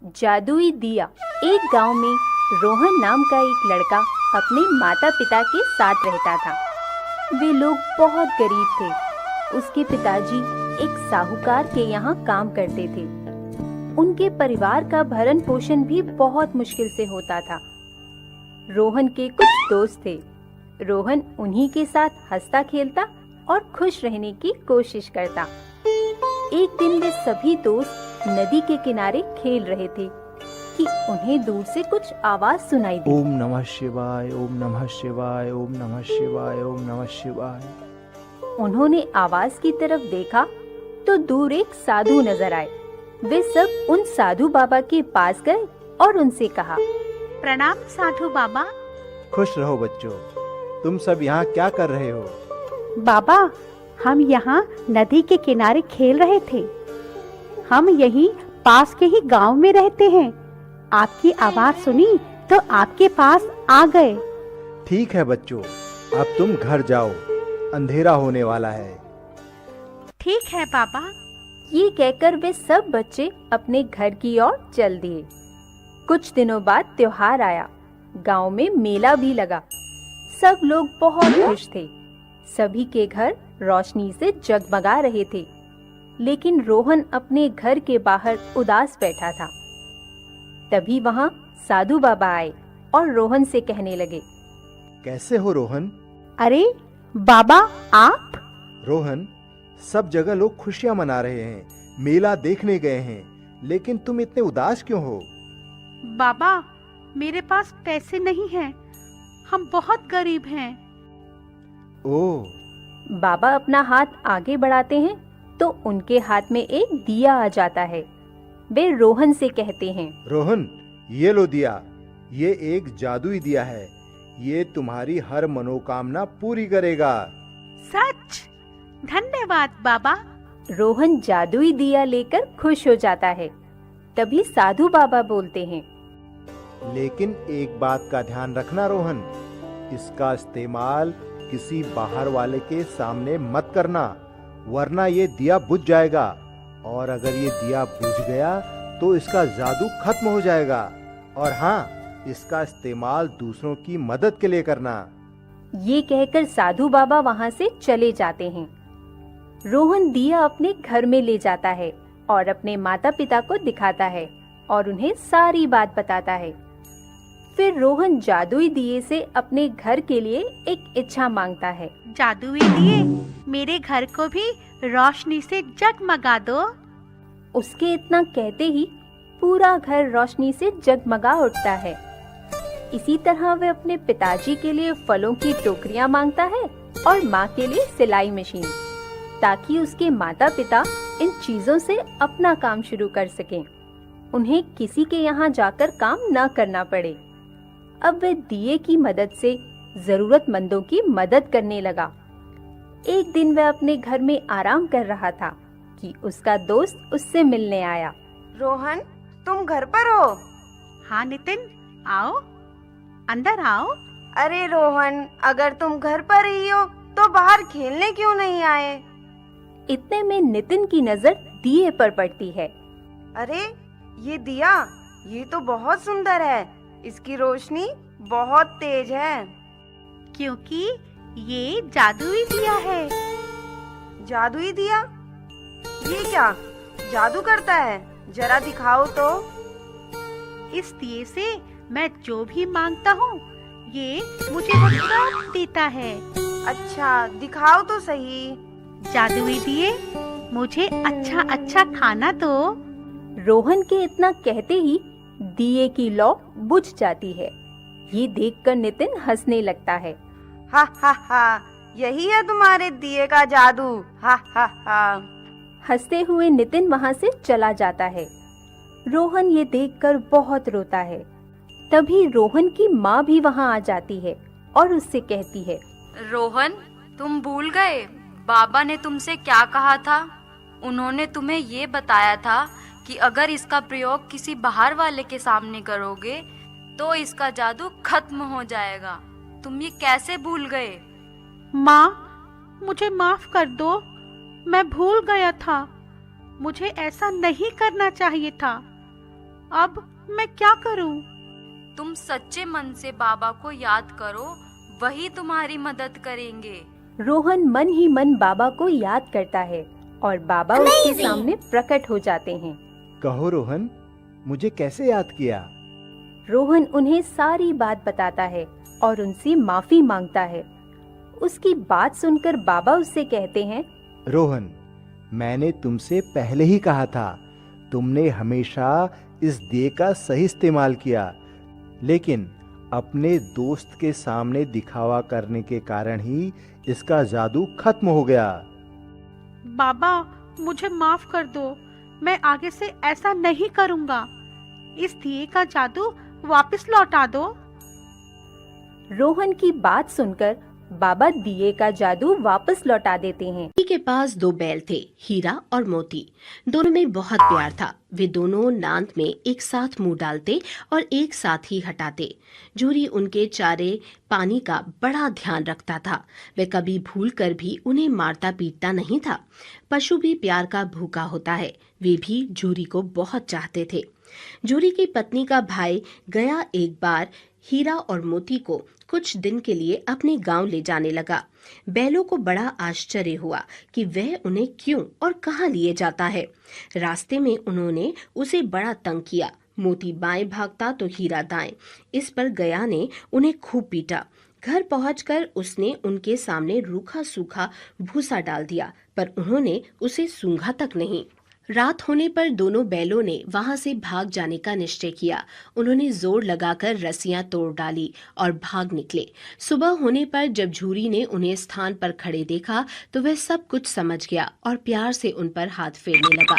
जादुई दिया। एक गांव में रोहन नाम का एक लड़का अपने माता पिता के साथ रहता था। वे लोग बहुत गरीब थे। उसके पिताजी एक साहूकार के यहाँ काम करते थे। उनके परिवार का भरण पोषण भी बहुत मुश्किल से होता था। रोहन के कुछ दोस्त थे। रोहन उन्हीं के साथ हंसता खेलता और खुश रहने की कोशिश करता। एक दिन वे सभी दोस्त नदी के किनारे खेल रहे थे कि उन्हें दूर से कुछ आवाज सुनाई दी। ओम नमः शिवाय, ओम नमः शिवाय, ओम नमः शिवाय, ओम नमः शिवाय। उन्होंने आवाज की तरफ देखा तो दूर एक साधु नजर आए। वे सब उन साधु बाबा के पास गए और उनसे कहा, प्रणाम साधु बाबा। खुश रहो बच्चों, तुम सब यहाँ क्या कर रहे हो? बाबा, हम यहाँ नदी के किनारे खेल रहे थे। हम यहीं पास के ही गांव में रहते हैं। आपकी आवाज सुनी तो आपके पास आ गए। ठीक है बच्चों, अब तुम घर जाओ, अंधेरा होने वाला है। ठीक है बाबा। ये कहकर वे सब बच्चे अपने घर की ओर चल दिए। कुछ दिनों बाद त्योहार आया। गांव में मेला भी लगा। सब लोग बहुत खुश थे। सभी के घर रोशनी से जगमगा रहे थे। लेकिन रोहन अपने घर के बाहर उदास बैठा था। तभी वहाँ साधु बाबा आए और रोहन से कहने लगे, कैसे हो रोहन? अरे बाबा, आप? रोहन, सब जगह लोग खुशियाँ मना रहे हैं, मेला देखने गए हैं, लेकिन तुम इतने उदास क्यों हो? बाबा, मेरे पास पैसे नहीं हैं। हम बहुत गरीब हैं। ओह। बाबा अपना हाथ आगे बढ़ाते हैं तो उनके हाथ में एक दिया आ जाता है। वे रोहन से कहते हैं, रोहन, ये लो दिया। ये एक जादुई दिया है। ये तुम्हारी हर मनोकामना पूरी करेगा। सच? धन्यवाद बाबा। रोहन जादुई दिया लेकर खुश हो जाता है। तभी साधु बाबा बोलते हैं, लेकिन एक बात का ध्यान रखना रोहन, इसका इस्तेमाल किसी बाहर वाले के सामने मत करना, वरना ये दिया बुझ जाएगा। और अगर ये दिया बुझ गया तो इसका जादू खत्म हो जाएगा। और हाँ, इसका इस्तेमाल दूसरों की मदद के लिए करना। ये कहकर साधु बाबा वहाँ से चले जाते हैं। रोहन दिया अपने घर में ले जाता है और अपने माता पिता को दिखाता है और उन्हें सारी बात बताता है। फिर रोहन जादुई दिए से अपने घर के लिए एक इच्छा मांगता है। जादुई दिए, मेरे घर को भी रोशनी से जगमगा दो। उसके इतना कहते ही पूरा घर रोशनी से जगमगा उठता है। इसी तरह वह अपने पिताजी के लिए फलों की टोकरियां मांगता है और माँ के लिए सिलाई मशीन, ताकि उसके माता पिता इन चीजों से अपना काम शुरू कर सकें। उन्हें किसी के यहाँ जाकर काम न करना पड़े। अब वह दिए की मदद से जरूरतमंदों की मदद करने लगा। एक दिन वह अपने घर में आराम कर रहा था कि उसका दोस्त उससे मिलने आया। रोहन, तुम घर पर हो? हाँ नितिन, आओ, अंदर आओ। अरे रोहन, अगर तुम घर पर ही हो तो बाहर खेलने क्यों नहीं आए? इतने में नितिन की नजर दिए पर पड़ती है। अरे ये दिया, ये तो बहुत सुंदर है। इसकी रोशनी बहुत तेज है। क्योंकि ये जादुई दिया है। जादुई दिया? ये क्या जादू करता है? जरा दिखाओ तो। इस दिए से मैं जो भी मांगता हूँ, ये मुझे वो सब देता है। अच्छा, दिखाओ तो सही। जादुई दिए, मुझे अच्छा अच्छा खाना दो। रोहन के इतना कहते ही दिए की लौ बुझ जाती है। ये देखकर नितिन हंसने लगता है। हा हा हा, यही है तुम्हारे दिए का जादू। हा हा हा। हंसते हुए नितिन वहाँ से चला जाता है। रोहन ये देखकर बहुत रोता है। तभी रोहन की माँ भी वहाँ आ जाती है और उससे कहती है, रोहन, तुम भूल गए बाबा ने तुमसे क्या कहा था? उन्होंने तुम्हें ये बताया था कि अगर इसका प्रयोग किसी बाहर वाले के सामने करोगे तो इसका जादू खत्म हो जाएगा। तुम ये कैसे भूल गए? माँ, मुझे माफ कर दो। मैं भूल गया था। मुझे ऐसा नहीं करना चाहिए था। अब मैं क्या करूं? तुम सच्चे मन से बाबा को याद करो, वही तुम्हारी मदद करेंगे। रोहन मन ही मन बाबा को याद करता है और बाबा उसके सामने प्रकट हो जाते हैं। कहो रोहन, मुझे कैसे याद किया? रोहन उन्हें सारी बात बताता है और उनसे माफी मांगता है। उसकी बात सुनकर बाबा उससे कहते हैं, रोहन, मैंने तुमसे पहले ही कहा था, तुमने हमेशा इस दिए का सही इस्तेमाल किया, लेकिन अपने दोस्त के सामने दिखावा करने के कारण ही इसका जादू खत्म हो गया। बाबा, मुझे माफ कर दो, मैं आगे से ऐसा नहीं करूंगा। इस दिए का जादू वापस लौटा दो। रोहन की बात सुनकर बाबा दिए का जादू वापस लौटा देते हैं। जूरी के पास 2 बैल थे, हीरा और मोती। दोनों में बहुत प्यार था। वे दोनों नांद में एक साथ मुंह डालते और एक साथ ही हटाते। जूरी उनके चारे पानी का बड़ा ध्यान रखता था। वे कभी भूल कर भी उन्हें मारता पीटता नहीं था। पशु भी प्यार का भूखा होता है। वे भी जूरी को बहुत चाहते थे। जूरी की पत्नी का भाई गया एक बार हीरा और मोती को कुछ दिन के लिए अपने गांव ले जाने लगा। बैलों को बड़ा आश्चर्य हुआ कि वह उन्हें क्यों और कहां लिए जाता है। रास्ते में उन्होंने उसे बड़ा तंग किया। मोती बाएं भागता तो हीरा दाएं। इस पर गया ने उन्हें खूब पीटा। घर पहुंचकर उसने उनके सामने रूखा सूखा भूसा डाल दिया, पर उन्होंने उसे सूंघा तक नहीं। रात होने पर दोनों बैलों ने वहां से भाग जाने का निश्चय किया। उन्होंने जोर लगाकर रस्सियां तोड़ डाली और भाग निकले। सुबह होने पर जब जूरी ने उन्हें स्थान पर खड़े देखा तो वह सब कुछ समझ गया और प्यार से उन पर हाथ फेरने लगा।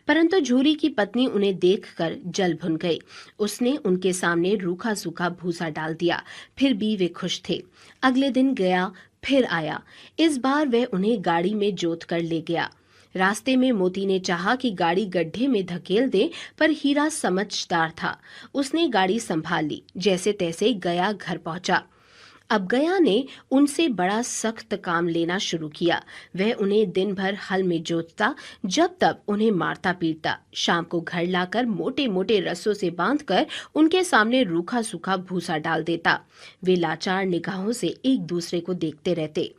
परंतु जूरी की पत्नी उन्हें देखकर जल भुन गई। उसने उनके सामने रूखा सूखा भूसा डाल दिया, फिर भी वे खुश थे। अगले दिन गया फिर आया। इस बार वह उन्हें गाड़ी में जोत कर ले गया। रास्ते में मोती ने चाहा कि गाड़ी गड्ढे में धकेल दे, पर हीरा समझदार था। उसने गाड़ी संभाल ली। जैसे तैसे गया घर पहुंचा। अब गया ने उनसे बड़ा सख्त काम लेना शुरू किया। वह उन्हें दिन भर हल में जोतता, जब तब उन्हें मारता पीटता। शाम को घर लाकर मोटे मोटे रस्सों से बांधकर उनके सामने रूखा सूखा भूसा डाल देता। वे लाचार निगाहों से एक दूसरे को देखते रहते।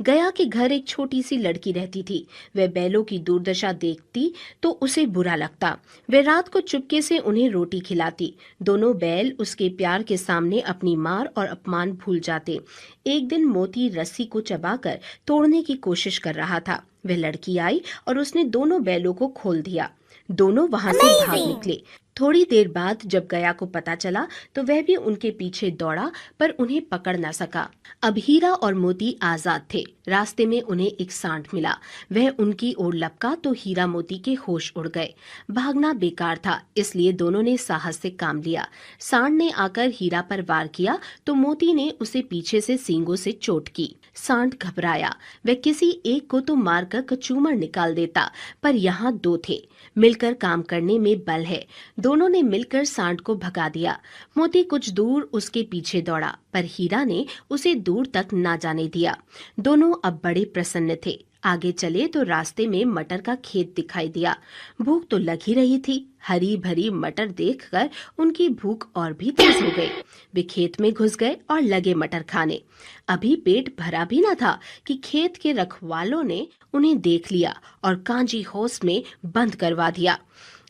गया के घर एक छोटी सी लड़की रहती थी। वह बैलों की दुर्दशा देखती तो उसे बुरा लगता। वह रात को चुपके से उन्हें रोटी खिलाती। दोनों बैल उसके प्यार के सामने अपनी मार और अपमान भूल जाते। एक दिन मोती रस्सी को चबाकर तोड़ने की कोशिश कर रहा था। वह लड़की आई और उसने दोनों बैलों को खोल दिया। दोनों वहां से भाग निकले। थोड़ी देर बाद जब गया को पता चला तो वह भी उनके पीछे दौड़ा, पर उन्हें पकड़ न सका। अब हीरा और मोती आजाद थे। रास्ते में उन्हें एक सांड मिला। वह उनकी ओर लपका तो हीरा मोती के होश उड़ गए। भागना बेकार था, इसलिए दोनों ने साहस से काम लिया। सांड ने आकर हीरा पर वार किया तो मोती ने उसे पीछे से सींगों से चोट की। सांड घबराया। वह किसी एक को तो मारकर कचूमर निकाल देता, पर यहाँ 2 थे। मिलकर काम करने में बल है। दोनों ने मिलकर सांड को भगा दिया। मोती कुछ दूर उसके पीछे दौड़ा, पर हीरा ने उसे दूर तक ना जाने दिया। दोनों अब बड़े प्रसन्न थे। आगे चले तो रास्ते में मटर का खेत दिखाई दिया। भूख तो लग ही रही थी। हरी भरी मटर देखकर उनकी भूख और भी तेज हो गई। वे खेत में घुस गए और लगे मटर खाने। अभी पेट भरा भी न था कि खेत के रखवालों ने उन्हें देख लिया और कांजी हौस में बंद करवा दिया।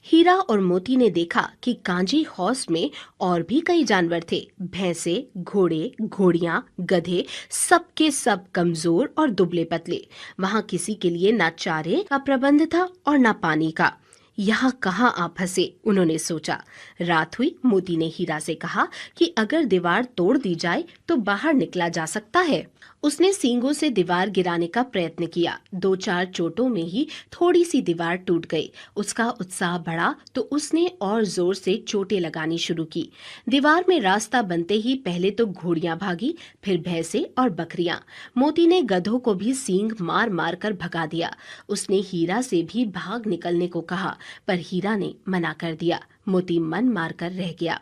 हीरा और मोती ने देखा कि कांजी हौस में और भी कई जानवर थे। भैंसे, घोड़े, घोड़ियां, गधे, सबके सब कमजोर और दुबले पतले। वहां किसी के लिए न चारे का प्रबंध था और न पानी का। यहाँ कहाँ आ फंसे, उन्होंने सोचा। रात हुई। मोती ने हीरा से कहा कि अगर दीवार तोड़ दी जाए तो बाहर निकला जा सकता है। उसने सींगों से दीवार गिराने का प्रयत्न किया। 2-4 चोटों में ही थोड़ी सी दीवार टूट गई। उसका उत्साह बढ़ा तो उसने और जोर से चोटें लगानी शुरू की। दीवार में रास्ता बनते ही पहले तो घोड़ियां भागी, फिर भैंसे और बकरियां। मोती ने गधों को भी सींग मार मार कर भगा दिया। उसने हीरा से भी भाग निकलने को कहा, पर हीरा ने मना कर दिया। मोती मन मारकर रह गया।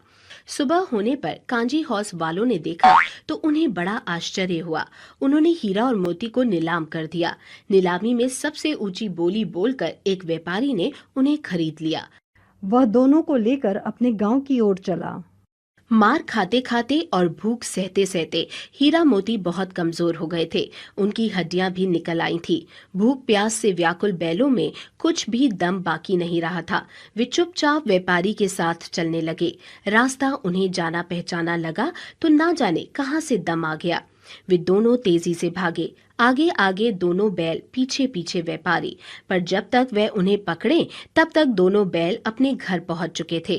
सुबह होने पर कांजी हौस वालों ने देखा तो उन्हें बड़ा आश्चर्य हुआ। उन्होंने हीरा और मोती को नीलाम कर दिया। नीलामी में सबसे ऊंची बोली बोलकर एक व्यापारी ने उन्हें खरीद लिया। वह दोनों को लेकर अपने गांव की ओर चला। मार खाते खाते और भूख सहते सहते हीरा मोती बहुत कमजोर हो गए थे। उनकी हड्डियां भी निकल आई थी। भूख प्यास से व्याकुल बैलों में कुछ भी दम बाकी नहीं रहा था। वे चुपचाप व्यापारी के साथ चलने लगे। रास्ता उन्हें जाना पहचाना लगा तो ना जाने कहां से दम आ गया। वे दोनों तेजी से भागे, आगे आगे दोनों बैल, पीछे पीछे व्यापारी। पर जब तक वह उन्हें पकड़े तब तक दोनों बैल अपने घर पहुंच चुके थे।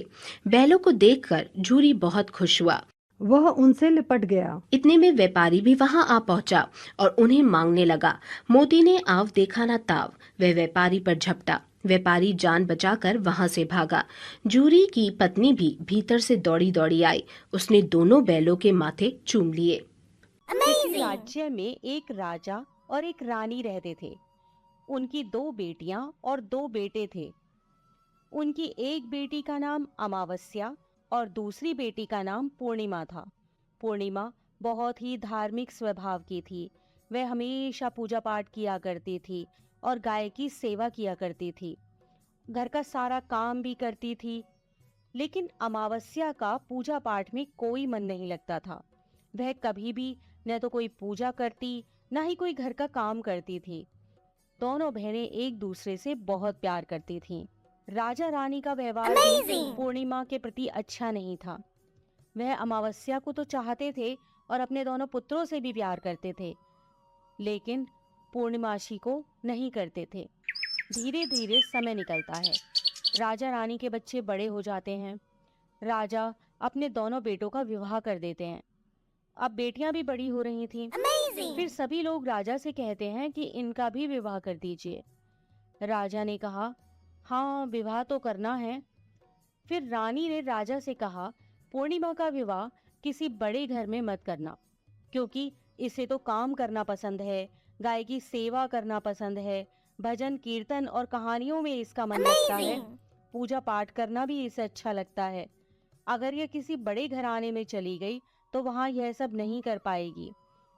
बैलों को देखकर झूरी बहुत खुश हुआ। वह उनसे लिपट गया। इतने में व्यापारी भी वहां आ पहुंचा और उन्हें मांगने लगा। मोती ने आव देखा न ताव, वह व्यापारी पर झपटा। व्यापारी जान बचाकर वहां से भागा। जूरी की पत्नी भी भीतर से दौड़ी दौड़ी आई। उसने दोनों बैलों के माथे चूम लिए। किसी राज्य में एक राजा और एक रानी रहते थे। उनकी 2 बेटियां और 2 बेटे थे। उनकी एक बेटी का नाम अमावस्या और दूसरी बेटी का नाम पूर्णिमा था। पूर्णिमा बहुत ही धार्मिक स्वभाव की थी। वह हमेशा पूजा पाठ किया करती थी और गाय की सेवा किया करती थी। घर का सारा काम भी करती थी। लेकिन अमावस्या का पूजा पाठ में कोई मन नहीं लगता था। वह कभी भी न तो कोई पूजा करती न ही कोई घर का काम करती थी। दोनों बहनें एक दूसरे से बहुत प्यार करती थीं। राजा रानी का व्यवहार भी पूर्णिमा के प्रति अच्छा नहीं था। वह अमावस्या को तो चाहते थे और अपने दोनों पुत्रों से भी प्यार करते थे, लेकिन पूर्णिमाशी को नहीं करते थे। धीरे धीरे समय निकलता है। राजा रानी के बच्चे बड़े हो जाते हैं। राजा अपने दोनों बेटों का विवाह कर देते हैं। अब बेटियां भी बड़ी हो रही थीं। फिर सभी लोग राजा से कहते हैं कि इनका भी विवाह कर दीजिए। राजा ने कहा, हाँ, विवाह तो करना है। फिर रानी ने राजा से कहा, पूर्णिमा का विवाह किसी बड़े घर में मत करना, क्योंकि इसे तो काम करना पसंद है, गाय की सेवा करना पसंद है, भजन कीर्तन और कहानियों में इसका मन लगता है, पूजा पाठ करना भी इसे अच्छा लगता है। अगर यह किसी बड़े घराने में चली गई तो वहां यह सब नहीं कर पाएगी,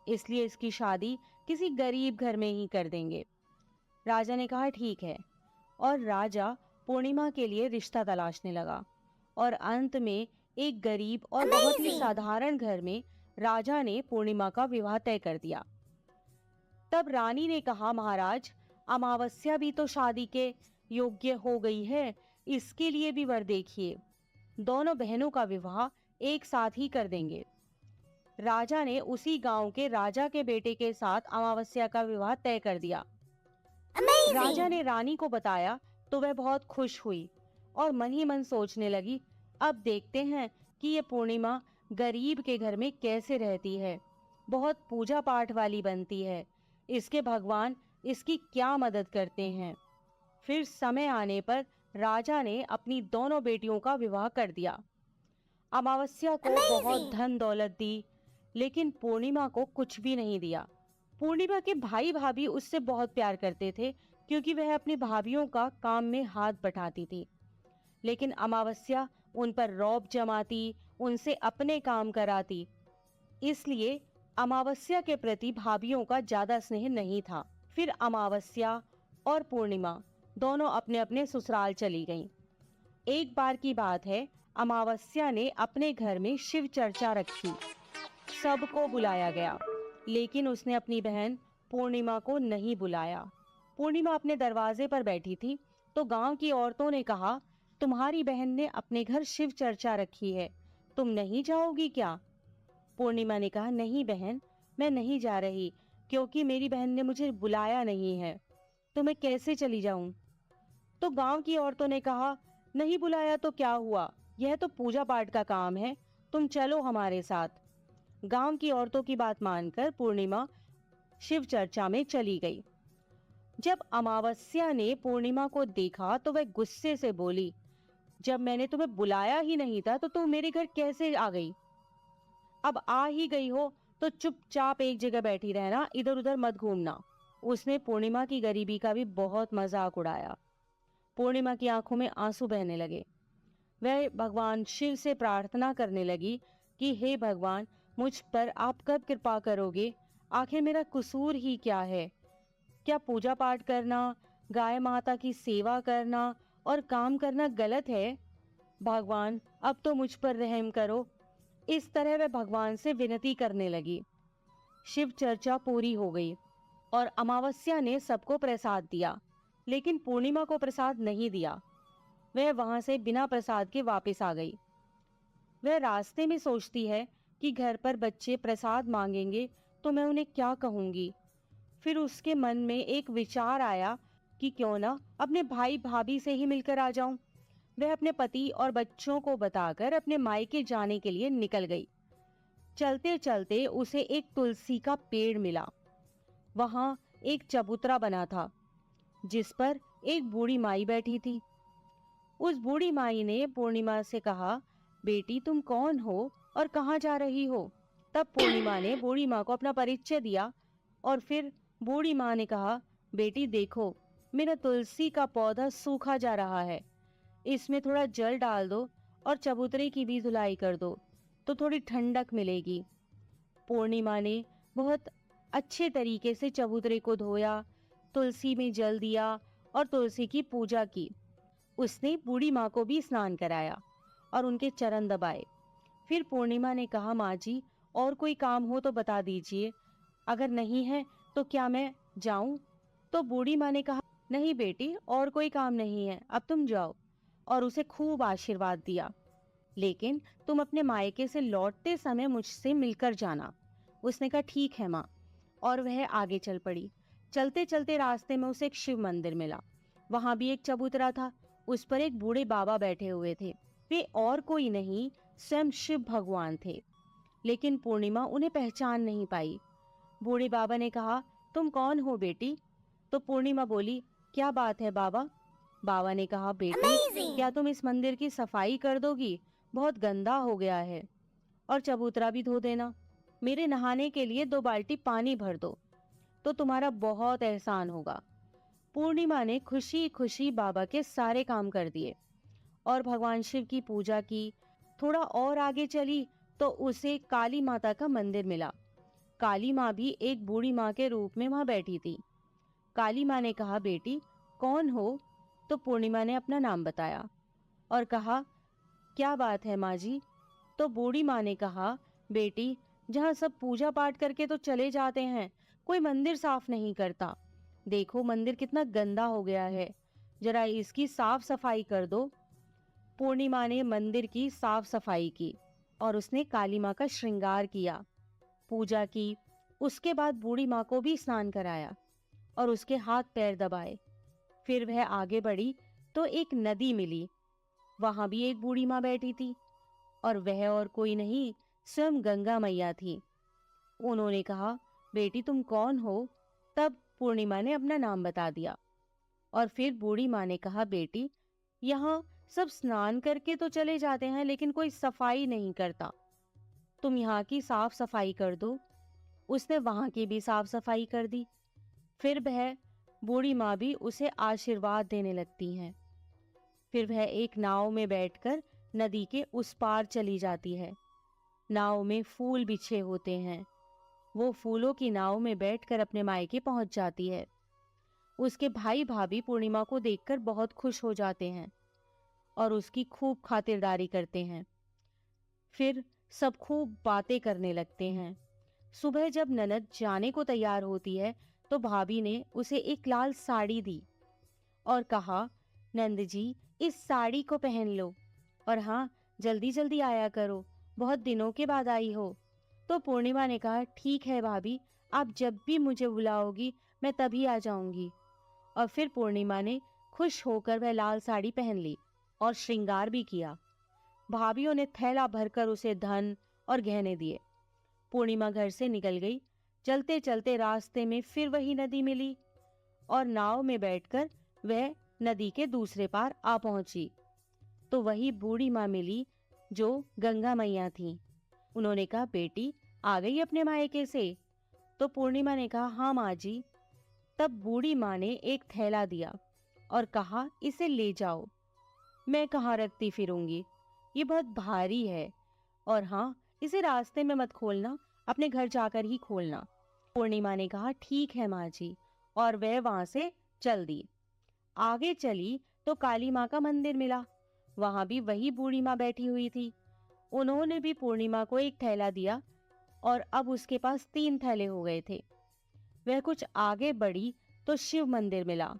इसलिए इसकी शादी किसी गरीब घर में ही कर देंगे। राजा ने कहा, ठीक है। और राजा पूर्णिमा के लिए रिश्ता तलाशने लगा और अंत में एक गरीब और बहुत ही साधारण घर में राजा ने पूर्णिमा का विवाह तय कर दिया। तब रानी ने कहा, महाराज, अमावस्या भी तो शादी के योग्य हो गई है, इसके लिए भी वर देखिए। दोनों बहनों का विवाह एक साथ ही कर देंगे। राजा ने उसी गांव के राजा के बेटे के साथ अमावस्या का विवाह तय कर दिया। राजा ने रानी को बताया तो वह बहुत खुश हुई और मन ही मन सोचने लगी, अब देखते हैं कि ये पूर्णिमा गरीब के घर में कैसे रहती है, बहुत पूजा पाठ वाली बनती है, इसके भगवान इसकी क्या मदद करते हैं। फिर समय आने पर राजा ने अपनी दोनों बेटियों का विवाह कर दिया। अमावस्या को बहुत धन दौलत दी, लेकिन पूर्णिमा को कुछ भी नहीं दिया। पूर्णिमा के भाई भाभी उससे बहुत प्यार करते थे, क्योंकि वह अपनी भाभियों का काम में हाथ बटाती थी। लेकिन अमावस्या उन पर रौब जमाती, उनसे अपने काम कराती, इसलिए अमावस्या के प्रति भाभियों का ज्यादा स्नेह नहीं था। फिर अमावस्या और पूर्णिमा दोनों अपने अपने ससुराल चली गईं। एक बार की बात है, अमावस्या ने अपने घर में शिव चर्चा रखी। सबको बुलाया गया, लेकिन उसने अपनी बहन पूर्णिमा को नहीं बुलाया। पूर्णिमा अपने दरवाजे पर बैठी थी तो गांव की औरतों ने कहा, तुम्हारी बहन ने अपने घर शिव चर्चा रखी है, तुम नहीं जाओगी क्या? पूर्णिमा ने कहा, नहीं बहन, मैं नहीं जा रही, क्योंकि मेरी बहन ने मुझे बुलाया नहीं है, तो मैं कैसे चली जाऊं? तो गांव की औरतों ने कहा, नहीं बुलाया तो क्या हुआ, यह तो पूजा पाठ का काम है, तुम चलो हमारे साथ। गांव की औरतों की बात मानकर पूर्णिमा शिव चर्चा में चली गई। जब अमावस्या ने पूर्णिमा को देखा तो वह गुस्से से बोली, जब मैंने तुम्हें बुलाया ही नहीं था तो तुम मेरे घर कैसे आ गई? अब आ ही गई हो तो चुपचाप एक जगह बैठी रहना, इधर उधर मत घूमना। उसने पूर्णिमा की गरीबी का भी बहुत मजाक उड़ाया। पूर्णिमा की आंखों में आंसू बहने लगे। वह भगवान शिव से प्रार्थना करने लगी कि हे भगवान, मुझ पर आप कब कृपा करोगे? आखिर मेरा कसूर ही क्या है? क्या पूजा पाठ करना, गाय माता की सेवा करना और काम करना गलत है। भगवान, अब तो मुझ पर रहम करो। इस तरह वह भगवान से विनती करने लगी। शिव चर्चा पूरी हो गई और अमावस्या ने सबको प्रसाद दिया, लेकिन पूर्णिमा को प्रसाद नहीं दिया। वह वहां से बिना प्रसाद के वापस आ गई। वह रास्ते में सोचती है कि घर पर बच्चे प्रसाद मांगेंगे तो मैं उन्हें क्या कहूंगी। फिर उसके मन में एक विचार आया कि क्यों ना अपने भाई भाभी से ही मिलकर आ जाऊं। वह अपने पति और बच्चों को बताकर अपने मायके जाने के लिए निकल गई। चलते चलते उसे एक तुलसी का पेड़ मिला। वहां एक चबूतरा बना था जिस पर एक बूढ़ी माई बैठी थी। उस बूढ़ी माई ने पूर्णिमा से कहा, बेटी तुम कौन हो और कहाँ जा रही हो? तब पूर्णिमा ने बूढ़ी माँ को अपना परिचय दिया और फिर बूढ़ी माँ ने कहा, बेटी देखो, मेरा तुलसी का पौधा सूखा जा रहा है, इसमें थोड़ा जल डाल दो और चबूतरे की भी धुलाई कर दो तो थोड़ी ठंडक मिलेगी। पूर्णिमा ने बहुत अच्छे तरीके से चबूतरे को धोया, तुलसी में जल दिया और तुलसी की पूजा की। उसने बूढ़ी माँ को भी स्नान कराया और उनके चरण दबाए। फिर पूर्णिमा ने कहा, माँ जी और कोई काम हो तो बता दीजिए, अगर नहीं है तो क्या मैं जाऊं? तो बूढ़ी माँ ने कहा, नहीं बेटी, और कोई काम नहीं है, अब तुम जाओ, और उसे खूब आशीर्वाद दिया। लेकिन तुम अपने मायके से लौटते समय मुझसे मिलकर जाना। उसने कहा, ठीक है माँ, और वह आगे चल पड़ी। चलते चलते रास्ते में उसे एक शिव मंदिर मिला। वहां भी एक चबूतरा था, उस पर एक बूढ़े बाबा बैठे हुए थे। वे और कोई नहीं, स्वयं शिव भगवान थे। लेकिन पूर्णिमा उन्हें पहचान नहीं पाई। बूढ़े बाबा ने कहा, तुम कौन हो बेटी? तो पूर्णिमा बोली, क्या बात है बाबा? बाबा ने कहा, बेटी क्या तुम इस मंदिर की सफाई कर दोगी? बहुत गंदा हो गया है, और चबूतरा भी धो देना। मेरे नहाने के लिए 2 बाल्टी पानी भर दो तो तुम्हारा बहुत एहसान होगा। पूर्णिमा ने खुशी खुशी बाबा के सारे काम कर दिए और भगवान शिव की पूजा की। थोड़ा और आगे चली तो उसे काली माता का मंदिर मिला। काली माँ भी एक बूढ़ी माँ के रूप में वहां बैठी थी। काली माँ ने कहा, बेटी कौन हो? तो पूर्णिमा ने अपना नाम बताया और कहा, क्या बात है माँ जी? तो बूढ़ी माँ ने कहा, बेटी जहाँ सब पूजा पाठ करके तो चले जाते हैं, कोई मंदिर साफ नहीं करता। देखो मंदिर कितना गंदा हो गया है, जरा इसकी साफ सफाई कर दो। पूर्णिमा ने मंदिर की साफ सफाई की और उसने काली माँ का श्रृंगार किया, पूजा की। उसके बाद बूढ़ी माँ को भी स्नान कराया और उसके हाथ पैर दबाए। फिर वह आगे बढ़ी तो एक नदी मिली। वहां भी एक बूढ़ी माँ बैठी थी और वह और कोई नहीं, स्वयं गंगा मैया थी। उन्होंने कहा, बेटी तुम कौन हो? तब पूर्णिमा ने अपना नाम बता दिया और फिर बूढ़ी माँ ने कहा, बेटी यहाँ सब स्नान करके तो चले जाते हैं लेकिन कोई सफाई नहीं करता, तुम यहाँ की साफ सफाई कर दो। उसने वहां की भी साफ सफाई कर दी। फिर वह बूढ़ी माँ भी उसे आशीर्वाद देने लगती हैं। फिर वह एक नाव में बैठकर नदी के उस पार चली जाती है। नाव में फूल बिछे होते हैं। वो फूलों की नाव में बैठकर अपने मायके पहुंच जाती है। उसके भाई भाभी पूर्णिमा को देखकर बहुत खुश हो जाते हैं और उसकी खूब खातिरदारी करते हैं। फिर सब खूब बातें करने लगते हैं। सुबह जब ननद जाने को तैयार होती है तो भाभी ने उसे एक लाल साड़ी दी और कहा, नंद जी इस साड़ी को पहन लो और हाँ जल्दी जल्दी आया करो, बहुत दिनों के बाद आई हो। तो पूर्णिमा ने कहा, ठीक है भाभी, आप जब भी मुझे बुलाओगी मैं तभी आ जाऊंगी। और फिर पूर्णिमा ने खुश होकर वह लाल साड़ी पहन ली और श्रृंगार भी किया। भाभीओं ने थैला भरकर उसे धन और गहने दिए। पूर्णिमा घर से निकल गई। चलते चलते रास्ते में फिर वही नदी मिली और नाव में बैठकर वह नदी के दूसरे पार आ पहुंची तो वही बूढ़ी माँ मिली जो गंगा मैया थी। उन्होंने कहा, बेटी आ गई अपने मायके से? तो पूर्णिमा ने कहा, हाँ माँ जी। तब बूढ़ी माँ ने एक थैला दिया और कहा, इसे ले जाओ, मैं कहाँ रखती फिरूंगी, ये बहुत भारी है, और हाँ इसे रास्ते में मत खोलना, अपने घर जाकर ही खोलना। पूर्णिमा ने कहा, ठीक है माँ जी, और वह वहां से चल दी। आगे चली तो काली माँ का मंदिर मिला। वहां भी वही बूढ़ी माँ बैठी हुई थी। उन्होंने भी पूर्णिमा को एक थैला दिया और अब उसके पास 3 थैले हो गए थे। वह कुछ आगे बढ़ी तो शिव मंदिर मिला।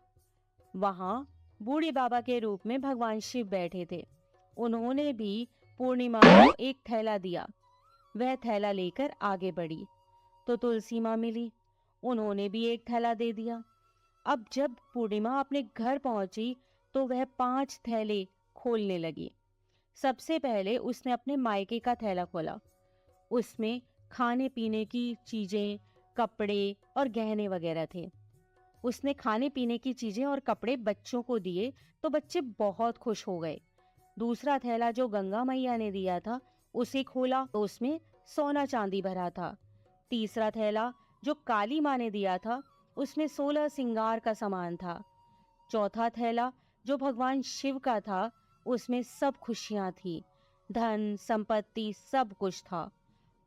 वहां बूढ़े बाबा के रूप में भगवान शिव बैठे थे। उन्होंने भी पूर्णिमा को एक थैला दिया। वह थैला लेकर आगे बढ़ी तो तुलसी माँ मिली। उन्होंने भी एक थैला दे दिया। अब जब पूर्णिमा अपने घर पहुंची तो वह 5 थैले खोलने लगी। सबसे पहले उसने अपने मायके का थैला खोला। उसमें खाने पीने की चीजें, कपड़े और गहने वगैरह थे। उसने खाने पीने की चीजें और कपड़े बच्चों को दिए तो बच्चे बहुत खुश हो गए। दूसरा थैला जो गंगा मैया ने दिया था उसे खोला तो उसमें सोना चांदी भरा था। तीसरा थैला जो काली माँ ने दिया था उसमें 16 सिंगार का सामान था। चौथा थैला जो भगवान शिव का था उसमें सब खुशियां थी, धन संपत्ति सब कुछ था।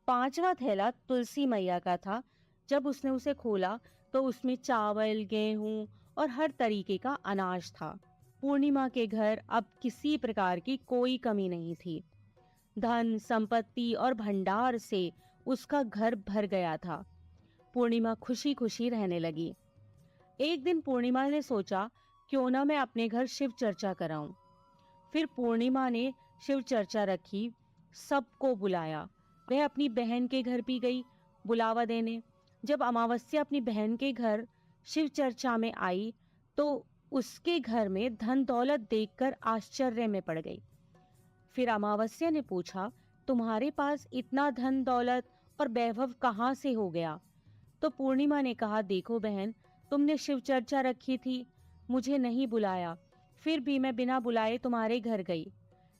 पांचवा थैला तुलसी मैया का था। जब उसने उसे खोला तो उसमें चावल, गेहूं और हर तरीके का अनाज था। पूर्णिमा के घर अब किसी प्रकार की कोई कमी नहीं थी। धन संपत्ति और भंडार से उसका घर भर गया था। पूर्णिमा खुशी खुशी रहने लगी। एक दिन पूर्णिमा ने सोचा क्यों ना मैं अपने घर शिव चर्चा कराऊं। फिर पूर्णिमा ने शिव चर्चा रखी, सबको बुलाया। वह अपनी बहन के घर भी गई बुलावा देने। जब अमावस्या अपनी बहन के घर शिव चर्चा में आई तो उसके घर में धन दौलत देखकर आश्चर्य में पड़ गई। फिर अमावस्या ने पूछा, तुम्हारे पास इतना धन दौलत और वैभव कहाँ से हो गया? तो पूर्णिमा ने कहा, देखो बहन, तुमने शिव चर्चा रखी थी, मुझे नहीं बुलाया, फिर भी मैं बिना बुलाए तुम्हारे घर गई,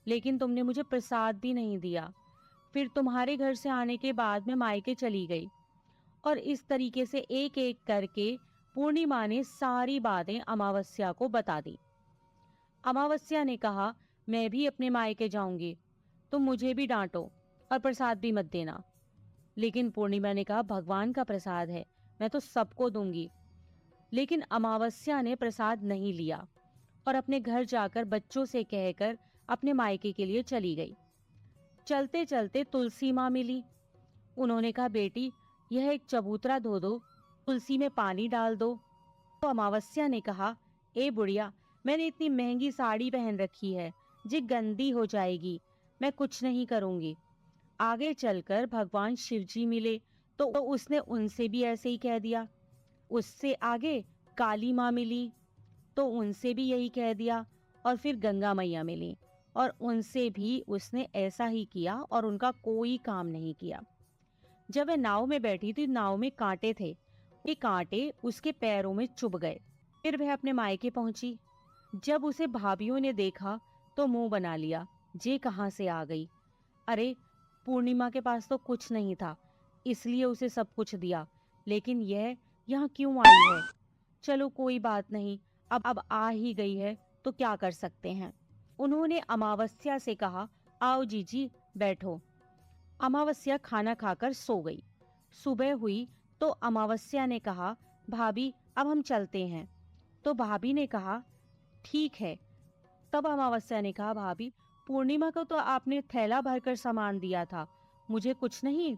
लेकिन तुमने मुझे प्रसाद भी नहीं दिया। फिर तुम्हारे घर से आने के बाद मैं मायके चली गई। और इस तरीके से एक एक करके पूर्णिमा ने सारी बातें अमावस्या को बता दी। अमावस्या ने कहा, मैं भी अपने मायके जाऊंगी, तुम मुझे भी डांटो और प्रसाद भी मत देना। लेकिन पूर्णिमा ने कहा, भगवान का प्रसाद है, मैं तो सबको दूंगी। लेकिन अमावस्या ने प्रसाद नहीं लिया और अपने घर जाकर बच्चों से कहकर अपने मायके के लिए चली गई। चलते चलते तुलसी माँ मिली। उन्होंने कहा, बेटी, यह एक चबूतरा धो दो, तुलसी में पानी डाल दो। तो अमावस्या ने कहा, ए बुढ़िया, मैंने इतनी महंगी साड़ी पहन रखी है, जी गंदी हो जाएगी, मैं कुछ नहीं करूंगी। आगे चलकर भगवान शिव जी मिले तो उसने उनसे भी ऐसे ही कह दिया। उससे आगे काली माँ मिली तो उनसे भी यही कह दिया। और फिर गंगा मैया मिली और उनसे भी उसने ऐसा ही किया और उनका कोई काम नहीं किया। जब वह नाव में बैठी थी, नाव में कांटे थे, ये कांटे उसके पैरों में चुभ गए। फिर वह अपने मायके पहुंची। जब उसे भाभीियों ने देखा तो मुंह बना लिया, जे कहाँ से आ गई। अरे, पूर्णिमा के पास तो कुछ नहीं था, इसलिए उसे सब कुछ दिया, लेकिन यह यहाँ क्यों आई है? चलो कोई बात नहीं, अब आ ही गई है तो क्या कर सकते हैं। उन्होंने अमावस्या से कहा, आओ जीजी बैठो। अमावस्या खाना खाकर सो गई। सुबह हुई तो अमावस्या ने कहा, भाभी अब हम चलते हैं। तो भाभी ने कहा, ठीक है। तब अमावस्या ने कहा, भाभी, पूर्णिमा को तो आपने थैला भरकर सामान दिया था, मुझे कुछ नहीं।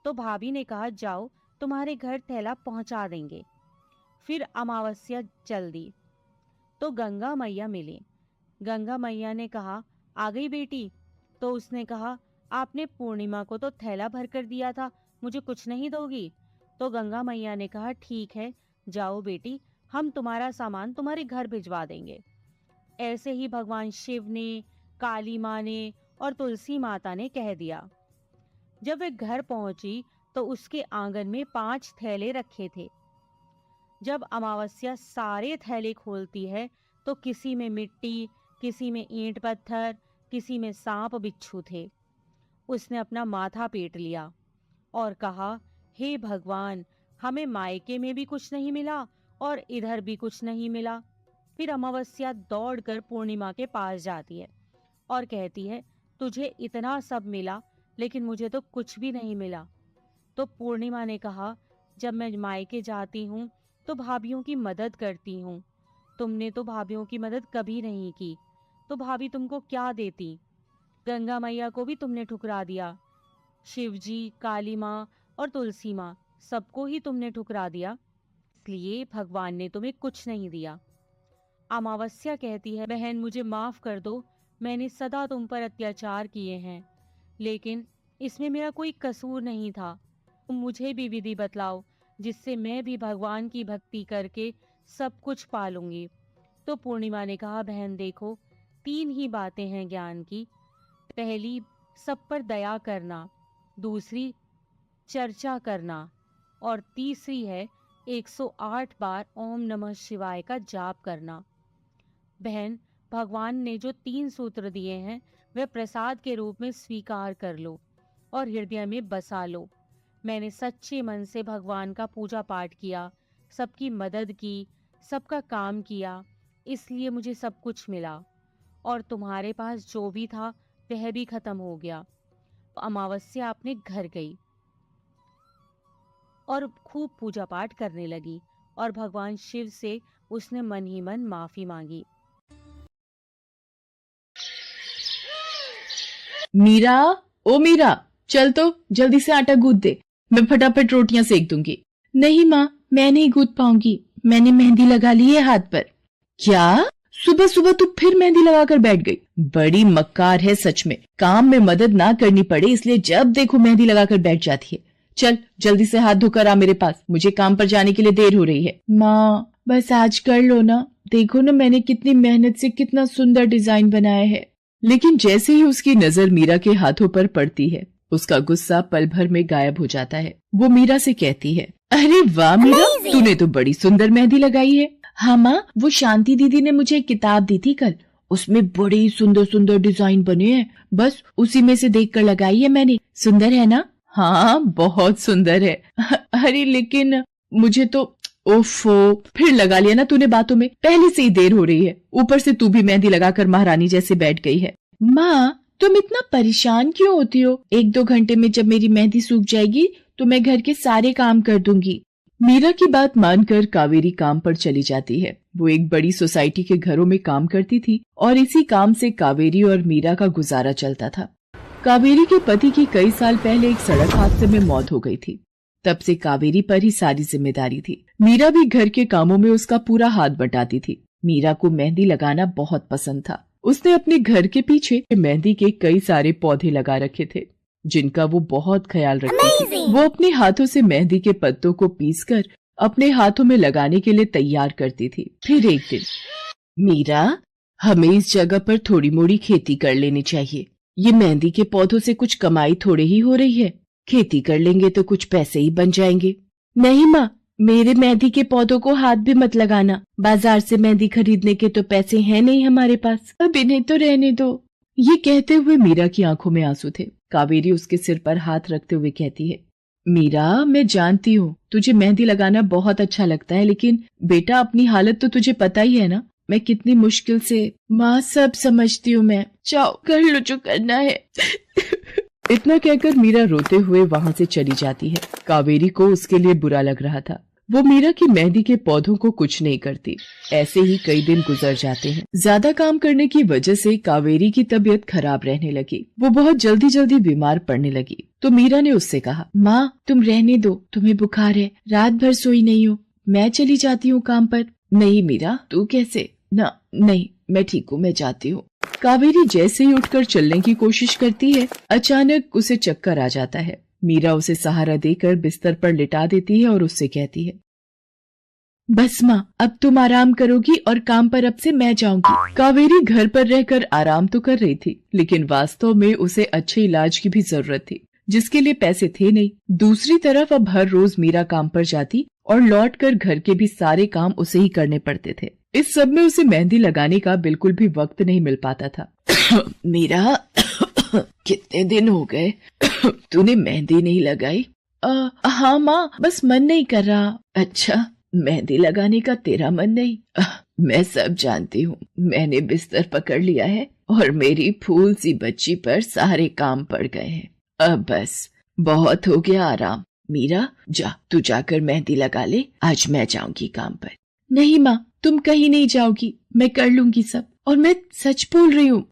तो भाभी ने कहा, जाओ, तुम्हारे घर थैला पहुंचा देंगे। फिर अमावस्या चल दी तो गंगा मैया मिली। गंगा मैया ने कहा, आ गई बेटी? तो उसने कहा, आपने पूर्णिमा को तो थैला भरकर दिया था, मुझे कुछ नहीं दोगी? तो गंगा मैया ने कहा, ठीक है, जाओ बेटी, हम तुम्हारा सामान तुम्हारे घर भिजवा देंगे। ऐसे ही भगवान शिव ने, काली माँ ने और तुलसी माता ने कह दिया। जब वे घर पहुंची तो उसके आंगन में 5 थैले रखे थे। जब अमावस्या सारे थैले खोलती है तो किसी में मिट्टी, किसी में ईंट पत्थर, किसी में सांप बिच्छू थे। उसने अपना माथा पीट लिया और कहा, हे भगवान, हमें मायके में भी कुछ नहीं मिला और इधर भी कुछ नहीं मिला। फिर अमावस्या दौड़कर पूर्णिमा के पास जाती है और कहती है, तुझे इतना सब मिला लेकिन मुझे तो कुछ भी नहीं मिला। तो पूर्णिमा ने कहा, जब मैं मायके जाती हूँ तो भाभीियों की मदद करती हूँ, तुमने तो भाभीयों की मदद कभी नहीं की, तो भाभी तुमको क्या देती। गंगा मैया को भी तुमने ठुकरा दिया, शिव जी, काली माँ और तुलसी माँ, सबको ही तुमने ठुकरा दिया, इसलिए भगवान ने तुम्हें कुछ नहीं दिया। अमावस्या कहती है, बहन मुझे माफ कर दो, मैंने सदा तुम पर अत्याचार किए हैं, लेकिन इसमें मेरा कोई कसूर नहीं था। तुम मुझे भी विधि बतलाओ जिससे मैं भी भगवान की भक्ति करके सब कुछ पालूंगी। तो पूर्णिमा ने कहा, बहन देखो, 3 ही बातें हैं ज्ञान की। पहली, सब पर दया करना, दूसरी चर्चा करना, और तीसरी है 108 बार ओम नमः शिवाय का जाप करना। बहन, भगवान ने जो 3 सूत्र दिए हैं वह प्रसाद के रूप में स्वीकार कर लो और हृदय में बसा लो। मैंने सच्चे मन से भगवान का पूजा पाठ किया, सबकी मदद की, सबका काम किया, इसलिए मुझे सब कुछ मिला, और तुम्हारे पास जो भी था वह भी खत्म हो गया। अमावस्या अपने घर गई और खूब पूजा पाठ करने लगी, और भगवान शिव से उसने मन ही मन माफी मांगी। मीरा, ओ मीरा, चल तो जल्दी से आटा गूंथ दे, मैं फटाफट रोटियां सेक दूंगी। नहीं माँ, मैं नहीं गूंथ पाऊंगी, मैंने मेहंदी लगा ली है हाथ पर। क्या? सुबह सुबह तू फिर मेहंदी लगाकर बैठ गई? बड़ी मक्कार है सच में, काम में मदद ना करनी पड़े इसलिए जब देखो मेहंदी लगाकर बैठ जाती है। चल जल्दी से हाथ धोकर आ मेरे पास, मुझे काम पर जाने के लिए देर हो रही है। माँ बस आज कर लो ना, देखो ना मैंने कितनी मेहनत से कितना सुंदर डिजाइन बनाया है। लेकिन जैसे ही उसकी नजर मीरा के हाथों पर पड़ती है, उसका गुस्सा पल भर में गायब हो जाता है। वो मीरा से कहती है, अरे वाह मीरा, तूने तो बड़ी सुंदर मेहंदी लगाई है। हाँ माँ, वो शांति दीदी ने मुझे एक किताब दी थी कल, उसमें बड़े सुंदर सुंदर डिजाइन बने हैं, बस उसी में से देखकर लगाई है मैंने। सुंदर है ना? हाँ बहुत सुंदर है। अरे लेकिन मुझे तो, ओफो, फिर लगा लिया ना तूने बातों में, पहले से ही देर हो रही है, ऊपर से तू भी मेहंदी लगाकर महारानी जैसे बैठ गई है। माँ तुम इतना परेशान क्यों होती हो? 1-2 घंटे में जब मेरी मेहंदी सूख जाएगी तो मैं घर के सारे काम कर दूंगी। मीरा की बात मानकर कावेरी काम पर चली जाती है। वो एक बड़ी सोसाइटी के घरों में काम करती थी और इसी काम से कावेरी और मीरा का गुजारा चलता था। कावेरी के पति की कई साल पहले एक सड़क हादसे में मौत हो गई थी। तब से कावेरी पर ही सारी जिम्मेदारी थी। मीरा भी घर के कामों में उसका पूरा हाथ बटाती थी। मीरा को मेहंदी लगाना बहुत पसंद था। उसने अपने घर के पीछे मेहंदी के कई सारे पौधे लगा रखे थे, जिनका वो बहुत ख्याल रखती थी। वो अपने हाथों से मेहंदी के पत्तों को पीसकर अपने हाथों में लगाने के लिए तैयार करती थी। फिर एक दिन, मीरा, हमें इस जगह पर थोड़ी मोड़ी खेती कर लेनी चाहिए। ये मेहंदी के पौधों से कुछ कमाई थोड़ी ही हो रही है, खेती कर लेंगे तो कुछ पैसे ही बन जाएंगे। नहीं माँ, मेरे मेहंदी के पौधों को हाथ भी मत लगाना, बाजार से मेहंदी खरीदने के तो पैसे हैं नहीं हमारे पास, अब इन्हें तो रहने दो। ये कहते हुए मीरा की आंखों में आंसू थे। कावेरी उसके सिर पर हाथ रखते हुए कहती है, मीरा मैं जानती हूँ तुझे मेहंदी लगाना बहुत अच्छा लगता है, लेकिन बेटा अपनी हालत तो तुझे पता ही है ना, मैं कितनी मुश्किल से। माँ सब समझती हूँ मैं, जाओ कर लो जो करना है। इतना कहकर मीरा रोते हुए वहाँ से चली जाती है। कावेरी को उसके लिए बुरा लग रहा था। वो मीरा की मेहंदी के पौधों को कुछ नहीं करती। ऐसे ही कई दिन गुजर जाते हैं। ज्यादा काम करने की वजह से कावेरी की तबीयत खराब रहने लगी। वो बहुत जल्दी जल्दी बीमार पड़ने लगी। तो मीरा ने उससे कहा, माँ तुम रहने दो, तुम्हें बुखार है, रात भर सोई नहीं हो, मैं चली जाती हूँ काम पर। नहीं मीरा, तू कैसे? ना नहीं, मैं ठीक हूँ, मैं जाती हूँ। कावेरी जैसे ही उठकर चलने की कोशिश करती है, अचानक उसे चक्कर आ जाता है। मीरा उसे सहारा देकर बिस्तर पर लिटा देती है और उससे कहती है, बस माँ अब तुम आराम करोगी और काम पर अब से मैं जाऊंगी। कावेरी घर पर रहकर आराम तो कर रही थी, लेकिन वास्तव में उसे अच्छे इलाज की भी जरूरत थी, जिसके लिए पैसे थे नहीं। दूसरी तरफ अब हर रोज मीरा काम पर जाती और लौटकर घर के भी सारे काम उसे ही करने पड़ते थे। इस सब में उसे मेहंदी लगाने का बिल्कुल भी वक्त नहीं मिल पाता था। मीरा, कितने दिन हो गए तूने मेहंदी नहीं लगाई? हाँ माँ, बस मन नहीं कर रहा। अच्छा, मेहंदी लगाने का तेरा मन नहीं? मैं सब जानती हूँ, मैंने बिस्तर पकड़ लिया है और मेरी फूल सी बच्ची पर सारे काम पड़ गए हैं। अब बस बहुत हो गया आराम। मीरा जा, तू जाकर मेहंदी लगा ले, आज मैं जाऊंगी काम पर। नहीं माँ, तुम कहीं नहीं जाओगी, मैं कर लूंगी सब। और मैं सच बोल रही हूँ,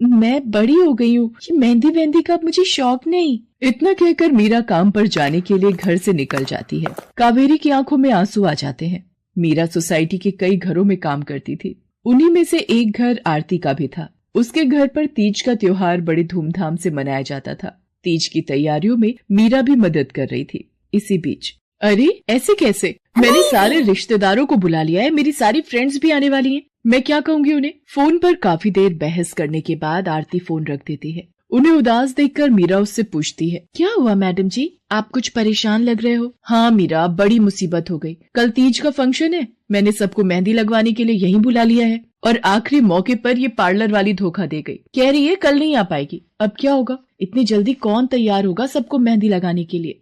मैं बड़ी हो गई हूँ, ये मेहंदी वेहंदी का मुझे शौक नहीं। इतना कहकर मीरा काम पर जाने के लिए घर से निकल जाती है। कावेरी की आंखों में आंसू आ जाते हैं। मीरा सोसाइटी के कई घरों में काम करती थी। उन्हीं में से एक घर आरती का भी था। उसके घर पर तीज का त्योहार बड़े धूमधाम से मनाया जाता था। तीज की तैयारियों में मीरा भी मदद कर रही थी। इसी बीच, अरे ऐसे कैसे? मैंने सारे रिश्तेदारों को बुला लिया है, मेरी सारी फ्रेंड्स भी आने वाली हैं। मैं क्या कहूंगी उन्हें? फोन पर काफी देर बहस करने के बाद आरती फोन रख देती है। उन्हें उदास देखकर मीरा उससे पूछती है, क्या हुआ मैडम जी, आप कुछ परेशान लग रहे हो? हाँ मीरा, बड़ी मुसीबत हो गई। कल तीज का फंक्शन है, मैंने सबको मेहंदी लगवाने के लिए यहीं बुला लिया है और आखिरी मौके पर ये पार्लर वाली धोखा दे गई। कह रही है कल नहीं आ पाएगी। अब क्या होगा? इतनी जल्दी कौन तैयार होगा सबको मेहंदी लगाने के लिए?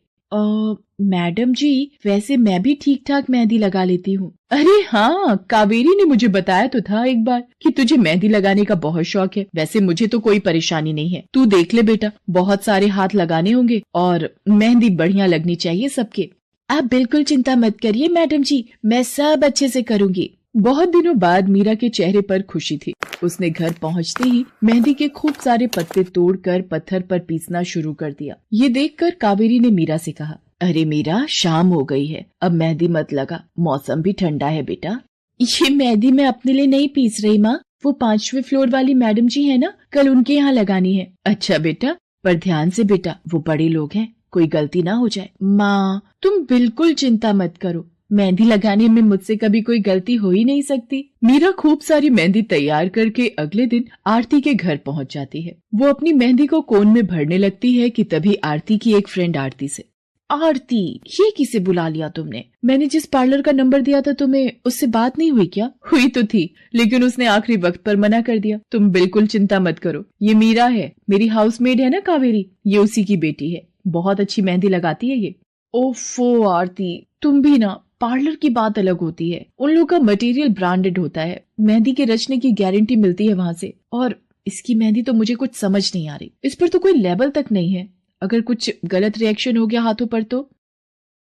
मैडम जी, वैसे मैं भी ठीक ठाक मेहंदी लगा लेती हूँ। अरे हाँ, कावेरी ने मुझे बताया तो था एक बार कि तुझे मेहंदी लगाने का बहुत शौक है। वैसे मुझे तो कोई परेशानी नहीं है, तू देख ले बेटा, बहुत सारे हाथ लगाने होंगे और मेहंदी बढ़िया लगनी चाहिए सबके। आप बिल्कुल चिंता मत करिए मैडम जी, मैं सब अच्छे से करूँगी। बहुत दिनों बाद मीरा के चेहरे पर खुशी थी। उसने घर पहुंचते ही मेहंदी के खूब सारे पत्ते तोड़कर पत्थर पर पीसना शुरू कर दिया। ये देखकर कावेरी ने मीरा से कहा, अरे मीरा, शाम हो गई है, अब मेहंदी मत लगा, मौसम भी ठंडा है बेटा। ये मेहंदी मैं अपने लिए नहीं पीस रही माँ, वो 5वें फ्लोर वाली मैडम जी है ना, कल उनके यहाँ लगानी है। अच्छा बेटा, पर ध्यान से बेटा, वो बड़े लोग हैं, कोई गलती ना हो जाए। माँ तुम बिल्कुल चिंता मत करो, मेहंदी लगाने में मुझसे कभी कोई गलती हो ही नहीं सकती। मीरा खूब सारी मेहंदी तैयार करके अगले दिन आरती के घर पहुंच जाती है। वो अपनी मेहंदी को कोन में भरने लगती है कि तभी आरती की एक फ्रेंड आरती से, आरती, ये किसे बुला लिया तुमने? मैंने जिस पार्लर का नंबर दिया था तुम्हें, उससे बात नहीं हुई क्या? हुई तो थी, लेकिन उसने आखिरी वक्त पर मना कर दिया। तुम बिल्कुल चिंता मत करो, ये मीरा है, मेरी हाउसमेड है ना कावेरी, ये उसी की बेटी है, बहुत अच्छी मेहंदी लगाती है ये। ओफो आरती, तुम भी ना, पार्लर की बात अलग होती है, उन लोगों का मटेरियल ब्रांडेड होता है, मेहंदी के रचने की गारंटी मिलती है वहाँ से। और इसकी मेहंदी तो मुझे कुछ समझ नहीं आ रही, इस पर तो कोई लेबल तक नहीं है, अगर कुछ गलत रिएक्शन हो गया हाथों पर तो।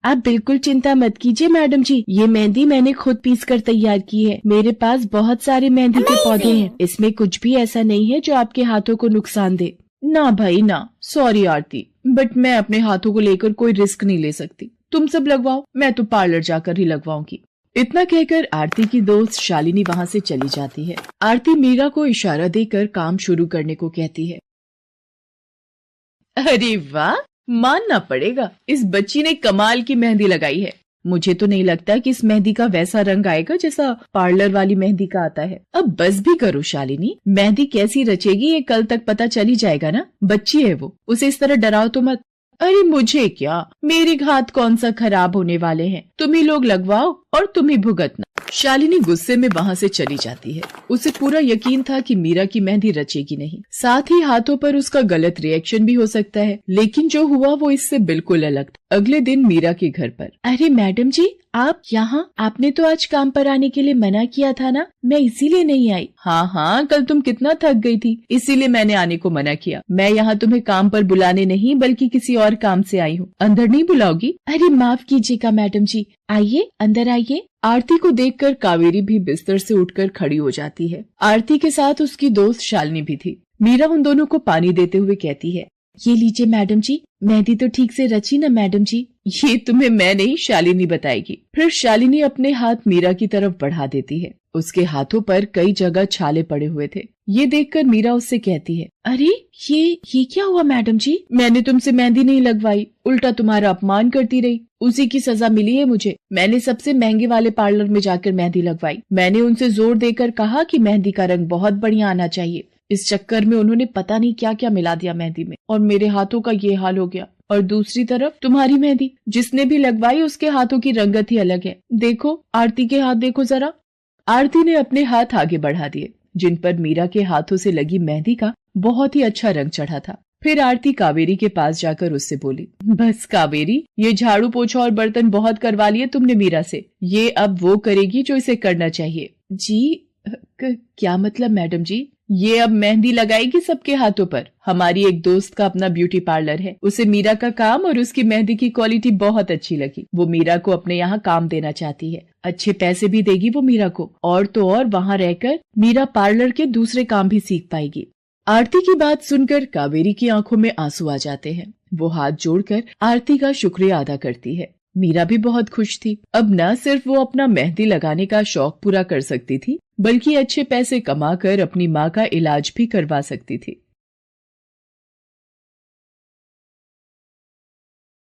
आप बिल्कुल चिंता मत कीजिए मैडम जी, ये मेहंदी मैंने खुद पीस कर तैयार की है। मेरे पास बहुत सारे मेहंदी के पौधे हैं, इसमें कुछ भी ऐसा नहीं है जो आपके हाथों को नुकसान दे। ना भाई ना, सॉरी आरती, बट मैं अपने हाथों को लेकर कोई रिस्क नहीं ले सकती। तुम सब लगवाओ, मैं तो पार्लर जाकर ही लगवाऊंगी। इतना कहकर आरती की दोस्त शालिनी वहाँ से चली जाती है। आरती मीरा को इशारा देकर काम शुरू करने को कहती है। अरे वाह, मानना पड़ेगा, इस बच्ची ने कमाल की मेहंदी लगाई है। मुझे तो नहीं लगता कि इस मेहंदी का वैसा रंग आएगा जैसा पार्लर वाली मेहंदी का आता है। अब बस भी करो शालिनी, मेहंदी कैसी रचेगी ये कल तक पता चल ही जाएगा ना। बच्ची है वो, उसे इस तरह डराओ तो मत। अरे मुझे क्या, मेरे हाथ कौन सा खराब होने वाले हैं, तुम ही लोग लगवाओ और तुम ही भुगतना। शालिनी गुस्से में वहाँ से चली जाती है। उसे पूरा यकीन था कि मीरा की मेहंदी रचेगी नहीं, साथ ही हाथों पर उसका गलत रिएक्शन भी हो सकता है, लेकिन जो हुआ वो इससे बिल्कुल अलग था। अगले दिन मीरा के घर पर, अरे मैडम जी आप यहाँ, आपने तो आज काम पर आने के लिए मना किया था ना, मैं इसीलिए नहीं आई। हाँ हाँ, कल तुम कितना थक गई थी, इसीलिए मैंने आने को मना किया। मैं यहाँ तुम्हें काम पर बुलाने नहीं बल्कि किसी और काम से आई हूँ, अंदर नहीं बुलाओगी? अरे माफ कीजिएगा मैडम जी, आइए अंदर आइए। आरती को देखकर कावेरी भी बिस्तर से उठकर खड़ी हो जाती है। आरती के साथ उसकी दोस्त शालिनी भी थी। मीरा उन दोनों को पानी देते हुए कहती है, ये लीजिए मैडम जी, मेहंदी तो ठीक से रची ना मैडम जी? ये तुम्हें मैं नहीं, शालिनी बताएगी। फिर शालिनी अपने हाथ मीरा की तरफ बढ़ा देती है। उसके हाथों पर कई जगह छाले पड़े हुए थे। ये देखकर मीरा उससे कहती है, अरे ये क्या हुआ मैडम जी? मैंने तुमसे मेहंदी नहीं लगवाई, उल्टा तुम्हारा अपमान करती रही, उसी की सजा मिली है मुझे। मैंने सबसे महंगे वाले पार्लर में जाकर मेहंदी लगवाई। मैंने उनसे जोर देकर कहा कि मेहंदी का रंग बहुत बढ़िया आना चाहिए। इस चक्कर में उन्होंने पता नहीं क्या क्या मिला दिया मेहंदी में, और मेरे हाथों का ये हाल हो गया। और दूसरी तरफ तुम्हारी मेहंदी, जिसने भी लगवाई उसके हाथों की रंगत ही अलग है। देखो आरती के हाथ देखो जरा। आरती ने अपने हाथ आगे बढ़ा दिए, जिन पर मीरा के हाथों से लगी मेहंदी का बहुत ही अच्छा रंग चढ़ा था। फिर आरती कावेरी के पास जाकर उससे बोली, बस कावेरी, ये झाड़ू पोछा और बर्तन बहुत करवा लिए तुमने मीरा से, ये अब वो करेगी जो इसे करना चाहिए। जी क्या मतलब मैडम जी? ये अब मेहंदी लगाएगी सबके हाथों पर? हमारी एक दोस्त का अपना ब्यूटी पार्लर है, उसे मीरा का काम और उसकी मेहंदी की क्वालिटी बहुत अच्छी लगी। वो मीरा को अपने यहाँ काम देना चाहती है, अच्छे पैसे भी देगी वो मीरा को, और तो और वहाँ रहकर मीरा पार्लर के दूसरे काम भी सीख पाएगी। आरती की बात सुनकर कावेरी की आंखों में आंसू आ जाते हैं। वो हाथ जोड़कर आरती का शुक्रिया अदा करती है। मीरा भी बहुत खुश थी। अब न सिर्फ वो अपना मेहंदी लगाने का शौक पूरा कर सकती थी, बल्कि अच्छे पैसे कमाकर अपनी माँ का इलाज भी करवा सकती थी।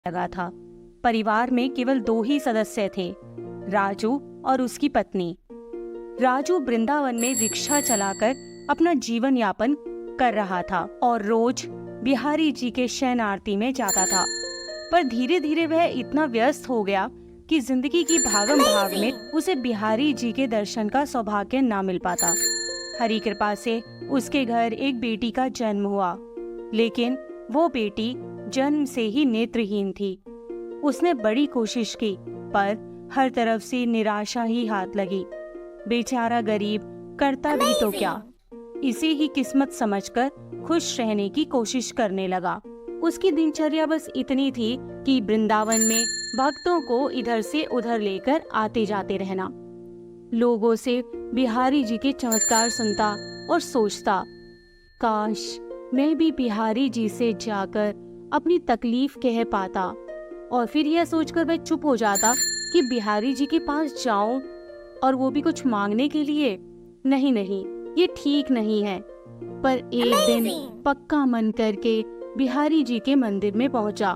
लगा था। परिवार में केवल 2 ही सदस्य थे, राजू और उसकी पत्नी। राजू वृंदावन में रिक्शा चलाकर अपना जीवन यापन कर रहा था और रोज बिहारी जी के शयन आरती में जाता था। पर धीरे धीरे वह इतना व्यस्त हो गया कि जिंदगी की भागम भाग में उसे बिहारी जी के दर्शन का सौभाग्य ना मिल पाता। हरि कृपा से उसके घर एक बेटी का जन्म हुआ, लेकिन वो बेटी जन्म से ही नेत्रहीन थी। उसने बड़ी कोशिश की, पर हर तरफ से निराशा ही हाथ लगी। बेचारा गरीब करता भी तो क्या, इसे ही किस्मत समझकर खुश रहने की कोशिश करने लगा। उसकी दिनचर्या बस इतनी थी कि वृंदावन में भक्तों को इधर से उधर लेकर आते जाते रहना, लोगों से बिहारी जी के चमत्कार सुनता और सोचता, काश मैं भी बिहारी जी से जाकर अपनी तकलीफ कह पाता। और फिर यह सोचकर वह चुप हो जाता कि बिहारी जी के पास जाऊं और वो भी कुछ मांगने के लिए। नहीं नहीं, ये ठीक नहीं है। पर एक दिन पक्का मन करके बिहारी जी के मंदिर में पहुंचा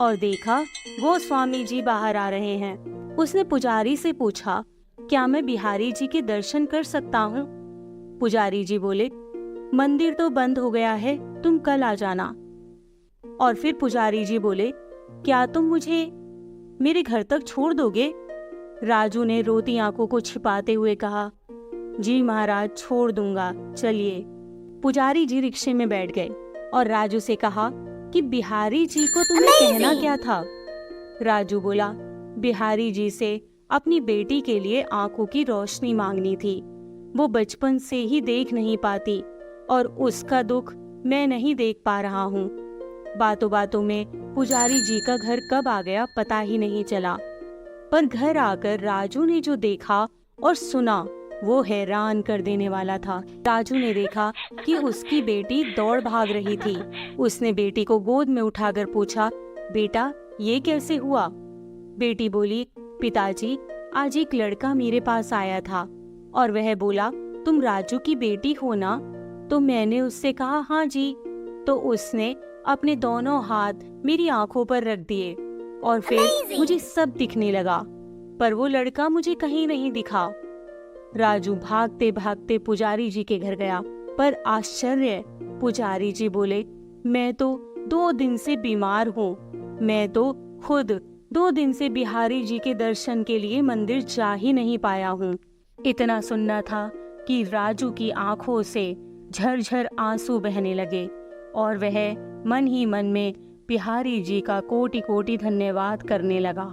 और देखा वो स्वामी जी बाहर आ रहे हैं। उसने पुजारी से पूछा, क्या मैं बिहारी जी के दर्शन कर सकता हूँ? पुजारी जी बोले, मंदिर तो बंद हो गया है, तुम कल आ जाना। और फिर पुजारी जी बोले, क्या तुम मुझे मेरे घर तक छोड़ दोगे? राजू ने रोती आंखों को छिपाते हुए कहा, जी महाराज, छोड़ दूंगा, चलिए। पुजारी जी रिक्शे में बैठ गए और राजू से कहा कि बिहारी जी को तुम्हें कहना क्या था? राजू बोला, बिहारी जी से अपनी बेटी के लिए आंखों की रोशनी मांगनी थी। वो बचपन से ही देख नहीं पाती और उसका दुख मैं नहीं देख पा रहा हूँ। बातों बातों में पुजारी जी का घर कब आ गया पता ही नहीं चला। पर घर आकर राजू ने जो देखा और सुना वो हैरान कर देने वाला था। राजू ने देखा कि उसकी बेटी दौड़ भाग रही थी। उसने बेटी को गोद में उठाकर पूछा, बेटा ये कैसे हुआ? बेटी बोली, पिताजी आज एक लड़का मेरे पास आया था और वह बोला, तुम राजू की बेटी हो ना? तो मैंने उससे कहा, हाँ जी। तो उसने अपने दोनों हाथ मेरी आंखों पर रख दिए और फिर मुझे सब दिखने लगा, पर वो लड़का मुझे कहीं नहीं दिखा। राजू भागते भागते पुजारी जी के घर गया, पर आश्चर्य, पुजारी जी बोले, मैं तो 2 दिन से बीमार हूँ। मैं तो खुद 2 दिन से बिहारी जी के दर्शन के लिए मंदिर जा ही नहीं पाया हूँ। इतना सुनना था कि राजू की आंखों से झरझर आंसू बहने लगे और वह मन ही मन में बिहारी जी का कोटि कोटि धन्यवाद करने लगा।